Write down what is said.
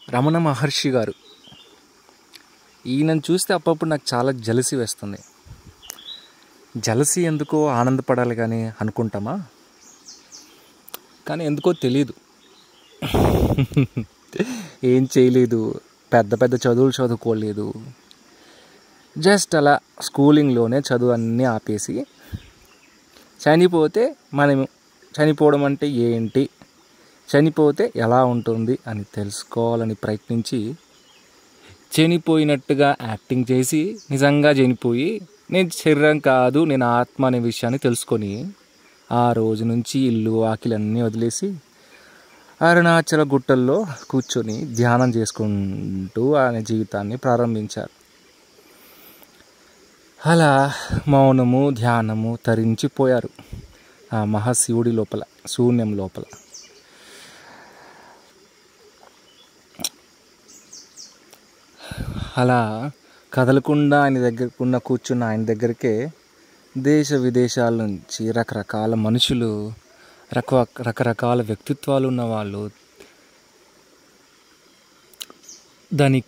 రమణ మహర్షి గారు. ఈయనను చూస్తే అప్పుడప్పుడు నాకు చాలా జలసి వేస్తుంది. జలసి ఎందుకో ఆనందపడాలి కానీ అనుకుంటామా, కానీ ఎందుకో తెలీదు. ఏం చేయలేదు, పెద్ద పెద్ద చదువులు చదువుకోలేదు, జస్ట్ అలా స్కూలింగ్లోనే చదువు అన్నీ ఆపేసి చనిపోతే మనం చనిపోవడం అంటే ఏంటి, చనిపోతే ఎలా ఉంటుంది అని తెలుసుకోవాలని ప్రయత్నించి చనిపోయినట్టుగా యాక్టింగ్ చేసి నిజంగా చనిపోయి నేను శరీరం కాదు నేను ఆత్మ అనే విషయాన్ని తెలుసుకొని ఆ రోజు నుంచి ఇల్లు వాకిలన్నీ వదిలేసి అరుణాచల గుట్టల్లో కూర్చొని ధ్యానం చేసుకుంటూ ఆయన జీవితాన్ని ప్రారంభించారు. అలా మౌనము ధ్యానము తరించిపోయారు ఆ మహాశివుడి లోపల, శూన్యం లోపల. అలా కదలకుండా ఆయన దగ్గర కూర్చున్న ఆయన దగ్గరికే దేశ విదేశాల నుంచి రకరకాల మనుషులు, రకరకాల వ్యక్తిత్వాలు ఉన్న వాళ్ళు, దానికి